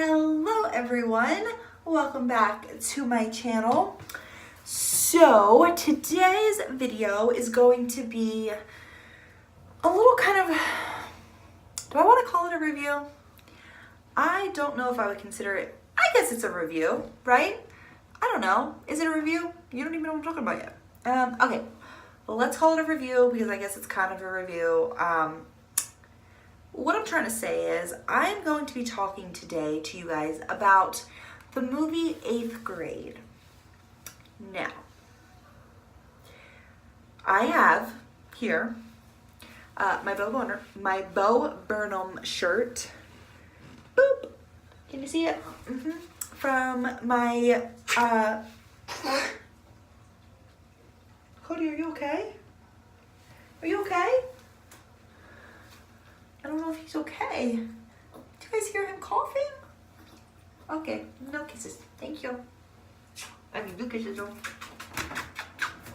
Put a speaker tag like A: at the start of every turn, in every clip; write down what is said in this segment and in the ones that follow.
A: Hello everyone, welcome back to my channel. So today's video is going to be a little kind of, do I want to call it a review? I don't know if I would consider it, I guess it's a review, right? I don't know, is it a review? You don't even know what I'm talking about yet. Okay, well, let's call it a review because I guess it's kind of a review. What I'm trying to say is I'm going to be talking today to you guys about the movie 8th Grade. Now, I have here my Bo Burnham shirt. Boop. Can you see it? From my Cody, are you okay? Are you okay? I don't know if he's okay. Do you guys hear him coughing? Okay, no kisses. Thank you. I mean, do kisses though.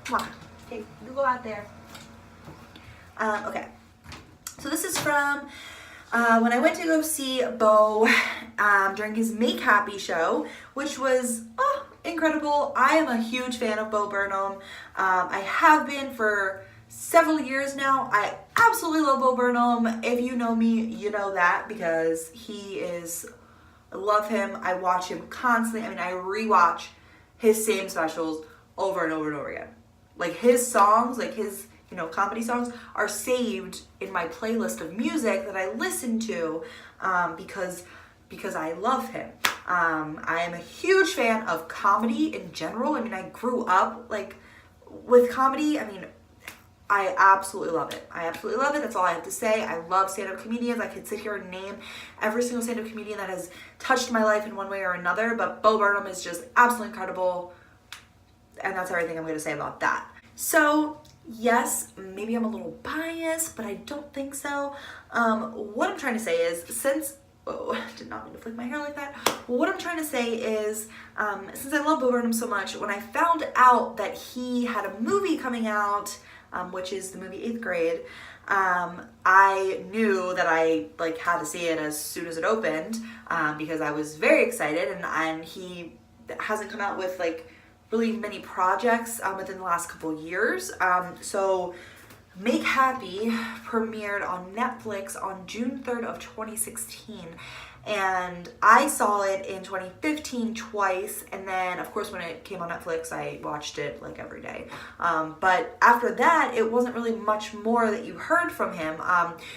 A: Come on. Okay, you go out there. Okay. So this is from when I went to go see Bo during his Make Happy show, which was incredible. I am a huge fan of Bo Burnham. I have been for several years now. I absolutely love Bo Burnham. If you know me, you know that because I love him. I watch him constantly. I mean, I rewatch his same specials over and over and over again. Like his songs, like his, comedy songs are saved in my playlist of music that I listen to because I love him. I am a huge fan of comedy in general. I mean, I grew up with comedy. I mean, I absolutely love it. I absolutely love it. That's all I have to say. I love stand-up comedians. I could sit here and name every single stand-up comedian that has touched my life in one way or another, but Bo Burnham is just absolutely incredible. And that's everything I'm going to say about that. So, yes, maybe I'm a little biased, but I don't think so. What I'm trying to say is, I did not mean to flick my hair like that. What I'm trying to say is, since I love Bo Burnham so much, when I found out that he had a movie coming out, which is the movie 8th Grade, I knew that I had to see it as soon as it opened because I was very excited, and he hasn't come out with really many projects within the last couple years. So Make Happy premiered on Netflix on June 3rd of 2016. And I saw it in 2015 twice, and then of course when it came on Netflix I watched it every day. But after that it wasn't really much more that you heard from him.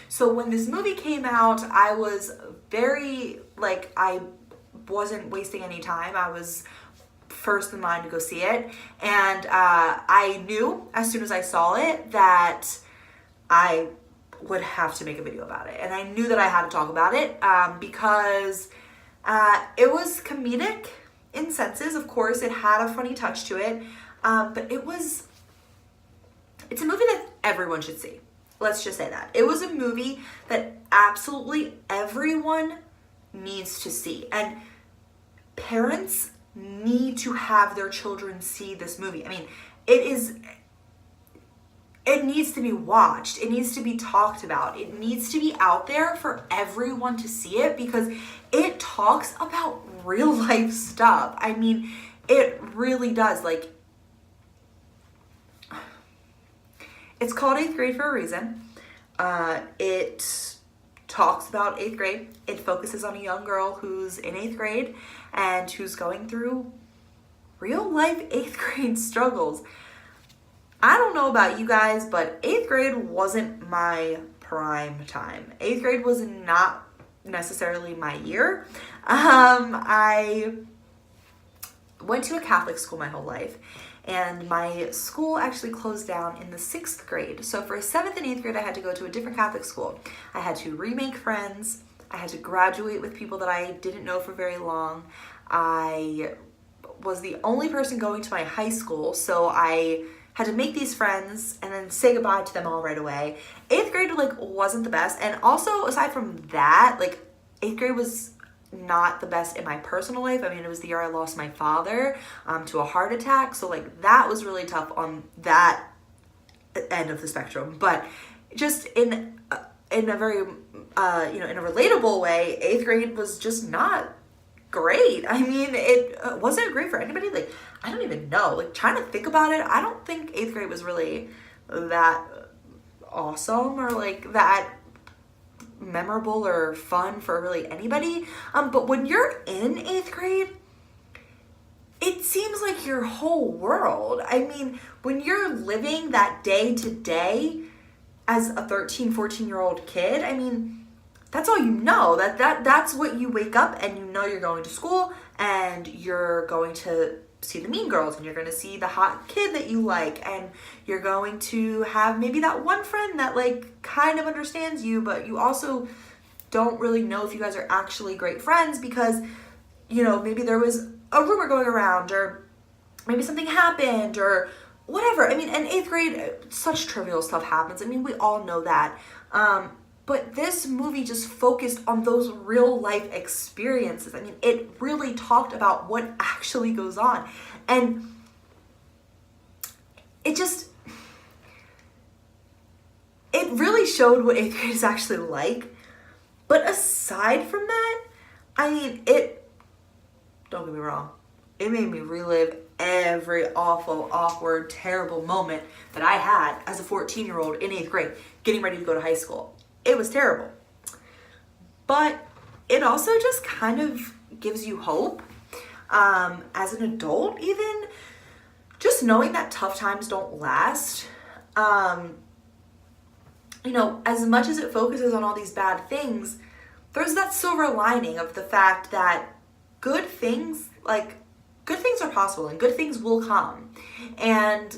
A: So when this movie came out, I was very I wasn't wasting any time. I was first in line to go see it, and I knew as soon as I saw it that I would have to make a video about it, and I knew that I had to talk about it because it was comedic in senses. Of course, it had a funny touch to it, but it's a movie that everyone should see. Let's just say that. It was a movie that absolutely everyone needs to see, and parents need to have their children see this movie. I mean, it needs to be watched. It needs to be talked about. It needs to be out there for everyone to see it because it talks about real life stuff. I mean, it really does. It's called 8th Grade for a reason. It talks about 8th grade. It focuses on a young girl who's in 8th grade and who's going through real life 8th grade struggles. I don't know about you guys, but 8th grade wasn't my prime time. 8th grade was not necessarily my year. I went to a Catholic school my whole life, and my school actually closed down in the 6th grade. So for 7th and 8th grade, I had to go to a different Catholic school. I had to remake friends. I had to graduate with people that I didn't know for very long. I was the only person going to my high school, so I had to make these friends and then say goodbye to them all right away. 8th grade wasn't the best, and also aside from that, 8th grade was not the best in my personal life. I mean, it was the year I lost my father to a heart attack, so that was really tough on that end of the spectrum. But just in a very in a relatable way, 8th grade was just not great. I mean, it wasn't great for anybody. Like, I don't even know. Like, trying to think about it, I don't think 8th grade was really that awesome or like that memorable or fun for really anybody. But when you're in 8th grade, it seems like your whole world. I mean, when you're living that day to day as a 13, 14-year-old kid, I mean, that's all you know. That's what you wake up and you know you're going to school and you're going to see the mean girls and you're going to see the hot kid that you like and you're going to have maybe that one friend that like kind of understands you, but you also don't really know if you guys are actually great friends because, you know, maybe there was a rumor going around or maybe something happened or whatever. I mean, in 8th grade, such trivial stuff happens. I mean, we all know that. But this movie just focused on those real life experiences. I mean, it really talked about what actually goes on. And it really showed what 8th grade is actually like. But aside from that, I mean, don't get me wrong, it made me relive every awful, awkward, terrible moment that I had as a 14-year-old in 8th grade, getting ready to go to high school. It was terrible. But it also just kind of gives you hope. As an adult, even, just knowing that tough times don't last. You know, as much as it focuses on all these bad things, there's that silver lining of the fact that good things are possible and good things will come. And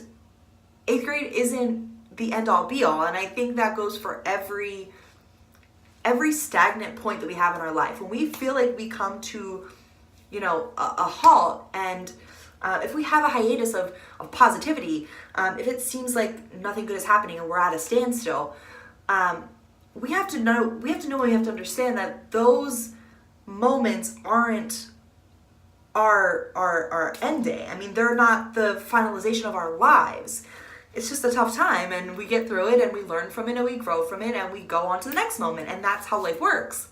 A: 8th grade isn't the end all be all. And I think that goes for every stagnant point that we have in our life. When we feel like we come to, you know, a halt, and if we have a hiatus of positivity, if it seems like nothing good is happening and we're at a standstill, we have to know, we have to understand that those moments aren't our end day. I mean, they're not the finalization of our lives. It's just a tough time and we get through it and we learn from it and we grow from it and we go on to the next moment, and that's how life works.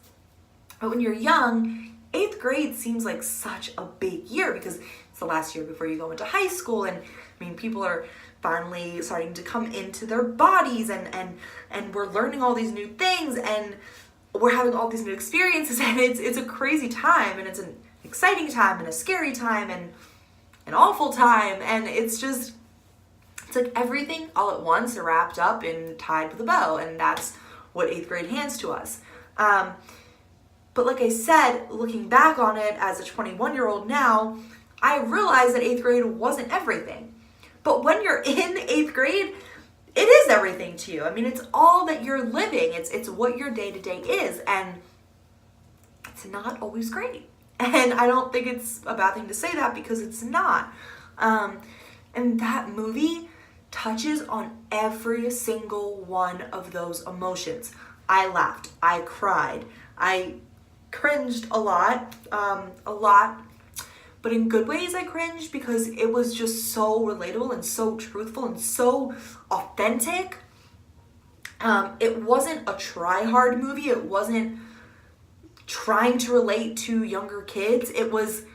A: But when you're young, 8th grade seems like such a big year because it's the last year before you go into high school, and I mean, people are finally starting to come into their bodies and we're learning all these new things and we're having all these new experiences, and it's a crazy time, and it's an exciting time and a scary time and an awful time, and it's like everything all at once wrapped up and tied with a bow, and that's what 8th grade hands to us. But like I said, looking back on it as a 21-year-old now, I realized that 8th grade wasn't everything. But when you're in 8th grade, it is everything to you. I mean, it's all that you're living. It's what your day-to-day is, and it's not always great. And I don't think it's a bad thing to say that because it's not. And that movie touches on every single one of those emotions. I laughed, I cried, I cringed a lot, but in good ways I cringed because it was just so relatable and so truthful and so authentic. It wasn't a try-hard movie. It wasn't trying to relate to younger kids. It was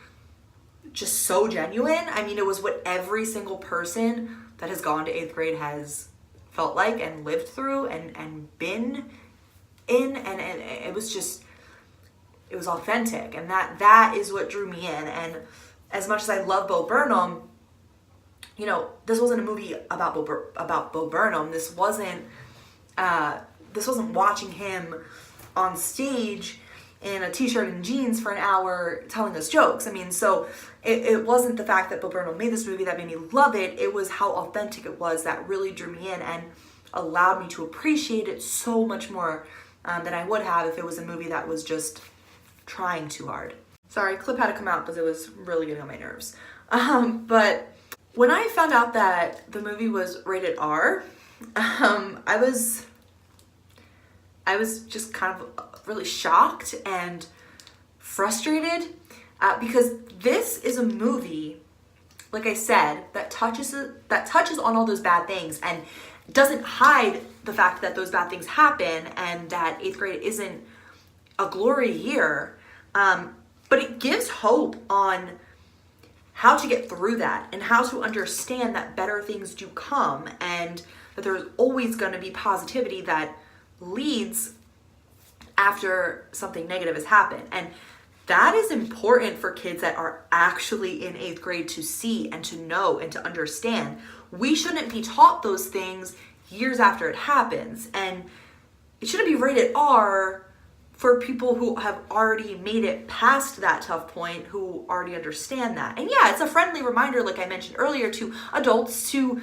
A: just so genuine. I mean, it was what every single person that has gone to 8th grade has felt like and lived through and been in, and it was authentic, and that is what drew me in. And as much as I love Bo Burnham, you know, this wasn't a movie about Bo Burnham. This wasn't watching him on stage in a t-shirt and jeans for an hour telling us jokes. I mean, so it wasn't the fact that Bo Burnham made this movie that made me love it. It was how authentic it was that really drew me in and allowed me to appreciate it so much more than I would have if it was a movie that was just trying too hard. Sorry, clip had to come out because it was really getting on my nerves. But when I found out that the movie was rated R, I was just kind of really shocked and frustrated because this is a movie, like I said, that touches on all those bad things and doesn't hide the fact that those bad things happen and that 8th grade isn't a glory year.
B: but it gives hope on how to get through that and how to understand that better things do come and that there's always going to be positivity that leads after something negative has happened. And that is important for kids that are actually in 8th grade to see and to know and to understand. We shouldn't be taught those things years after it happens, and it shouldn't be rated R for people who have already made it past that tough point, who already understand that. And yeah, it's a friendly reminder, like I mentioned earlier, to adults to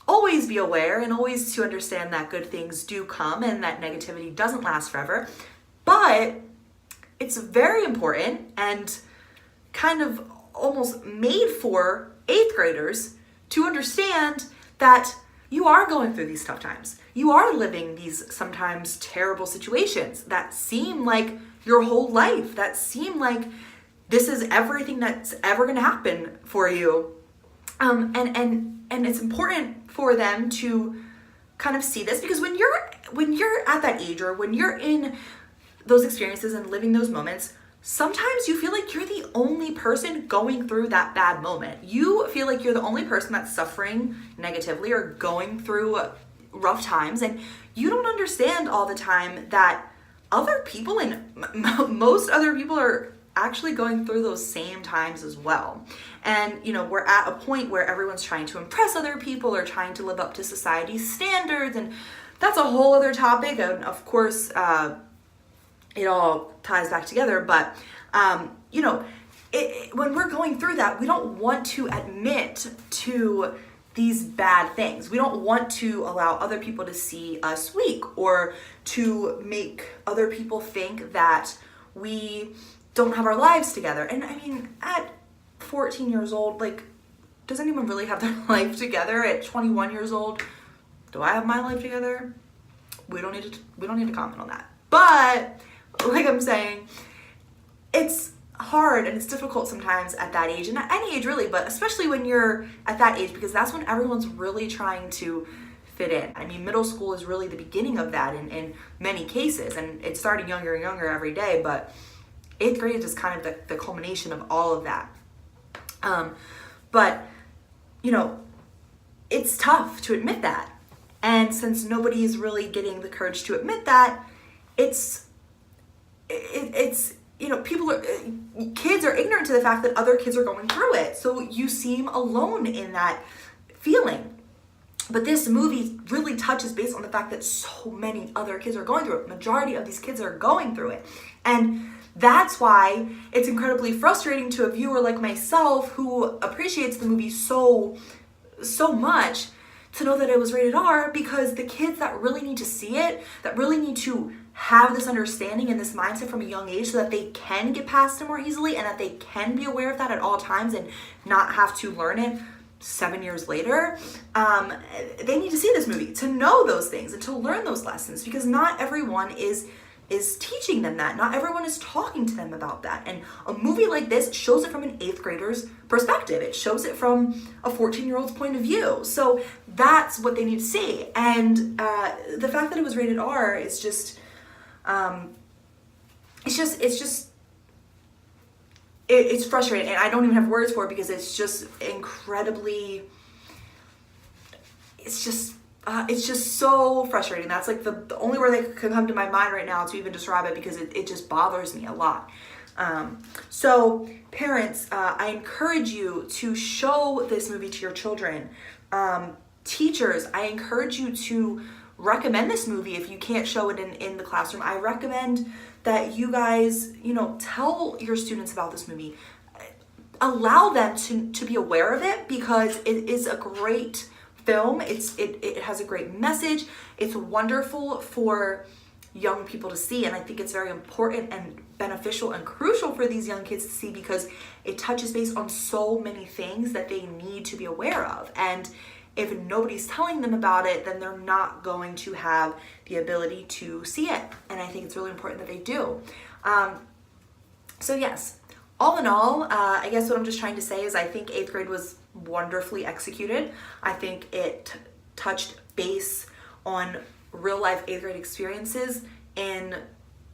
B: always be aware and always to understand that good things do come and that negativity doesn't last forever. But it's very important and kind of almost made for 8th graders to understand that you are going through these tough times. You are living these sometimes terrible situations that seem like your whole life, that seem like this is everything that's ever going to happen for you. And it's important for them to kind of see this, because when you're at that age, or when you're in those experiences and living those moments, sometimes you feel like you're the only person going through that bad moment. You feel like you're the only person that's suffering negatively or going through rough times, and you don't understand all the time that other people and most other people are actually going through those same times as well. And we're at a point where everyone's trying to impress other people or trying to live up to society's standards, and that's a whole other topic. And of course, it all ties back together, but when we're going through that, we don't want to admit to these bad things. We don't want to allow other people to see us weak, or to make other people think that we don't have our lives together. And I mean, at 14 years old, like, does anyone really have their life together? At 21 years old, do I have my life together? We don't need to comment on that. But like I'm saying, it's hard and it's difficult sometimes at that age, and at any age really, but especially when you're at that age, because that's when everyone's really trying to fit in. I mean, middle school is really the beginning of that in many cases, and it's starting younger and younger every day, but 8th grade is just kind of the culmination of all of that. But it's tough to admit that, and since nobody is really getting the courage to admit that, kids are ignorant to the fact that other kids are going through it. So you seem alone in that feeling. But this movie really touches base on the fact that so many other kids are going through it. Majority of these kids are going through it. And that's why it's incredibly frustrating to a viewer like myself, who appreciates the movie so much, to know that it was rated R, because the kids that really need to see it, that really need to have this understanding and this mindset from a young age so that they can get past it more easily, and that they can be aware of that at all times and not have to learn it 7 years later, they need to see this movie to know those things and to learn those lessons, because not everyone is teaching them that. Not everyone is talking to them about that. And a movie like this shows it from an 8th grader's perspective. It shows it from a 14-year-old's point of view. So that's what they need to see. And the fact that it was rated R is just, it's frustrating. And I don't even have words for it, because it's just incredibly, it's just so frustrating. That's like the only word that could come to my mind right now to even describe it, because it just bothers me a lot. So parents, I encourage you to show this movie to your children. Teachers, I encourage you to recommend this movie if you can't show it in the classroom. I recommend that you guys, tell your students about this movie. Allow them to be aware of it, because it is a great film. It has a great message. It's wonderful for young people to see, and I think it's very important and beneficial and crucial for these young kids to see, because it touches base on so many things that they need to be aware of. And if nobody's telling them about it, then they're not going to have the ability to see it. And I think it's really important that they do. So yes, all in all, I guess what I'm just trying to say is I think 8th grade was wonderfully executed. I think it touched base on real life 8th grade experiences in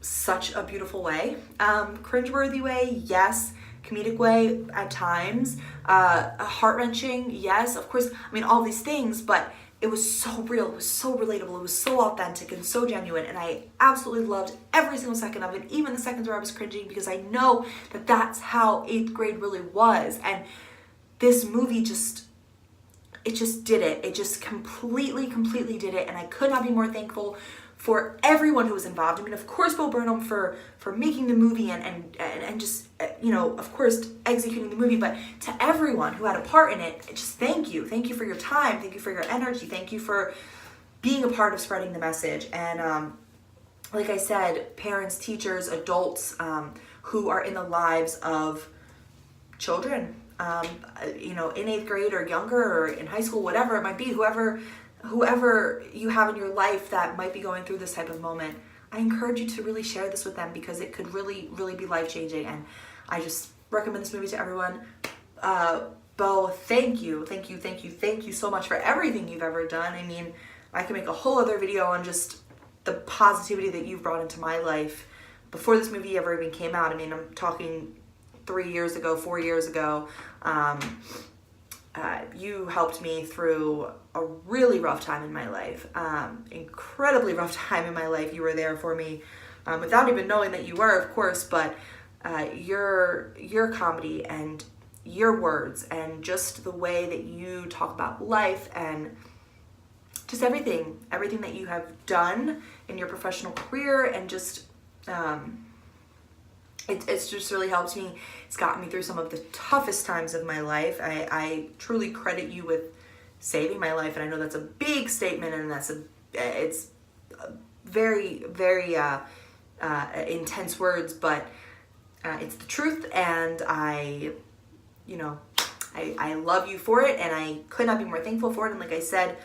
B: such a beautiful way. Cringeworthy way, yes. Comedic way at times. Heart-wrenching, yes. Of course, I mean, all these things, but it was so real, it was so relatable, it was so authentic and so genuine, and I absolutely loved every single second of it, even the seconds where I was cringing, because I know that that's how 8th grade really was. And this movie it just did it. It just completely did it, and I could not be more thankful for everyone who was involved. I mean, of course, Bo Burnham for making the movie and just, you know, of course, executing the movie, but to everyone who had a part in it, just thank you. Thank you for your time. Thank you for your energy. Thank you for being a part of spreading the message. And like I said, parents, teachers, adults who are in the lives of children, you know, in 8th grade or younger or in high school, whatever it might be, whoever you have in your life that might be going through this type of moment, I encourage you to really share this with them, because it could really be life-changing. And I just recommend this movie to everyone. Bo, thank you so much for everything you've ever done. I mean, I can make a whole other video on just the positivity that you've brought into my life before this movie ever even came out. I mean, I'm talking 3 years ago, 4 years ago. You helped me through a really rough time in my life, incredibly rough time in my life. You were there for me without even knowing that you were, of course, but your comedy and your words and just the way that you talk about life and just everything that you have done in your professional career, and just it's just really helped me. It's gotten me through some of the toughest times of my life. I truly credit you with saving my life, and I know that's a big statement, and it's very intense words, but it's the truth, and I love you for it, and I could not be more thankful for it. And like I said,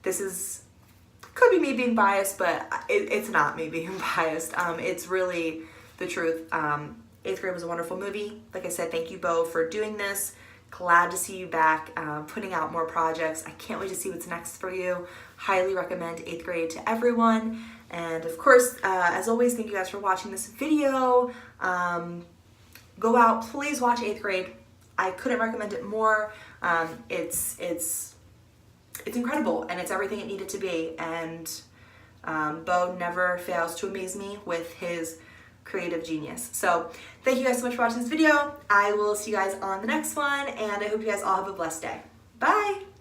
B: could be me being biased, but it's not me being biased. It's really the truth. 8th grade was a wonderful movie. Like I said, thank you, Bo, for doing this. Glad to see you back, putting out more projects. I can't wait to see what's next for you. Highly recommend 8th grade to everyone. And of course, as always, thank you guys for watching this video. Go out, please watch 8th grade. I couldn't recommend it more. It's incredible, and it's everything it needed to be. And Bo never fails to amaze me with his creative genius. So thank you guys so much for watching this video. I will see you guys on the next one, and I hope you guys all have a blessed day. Bye!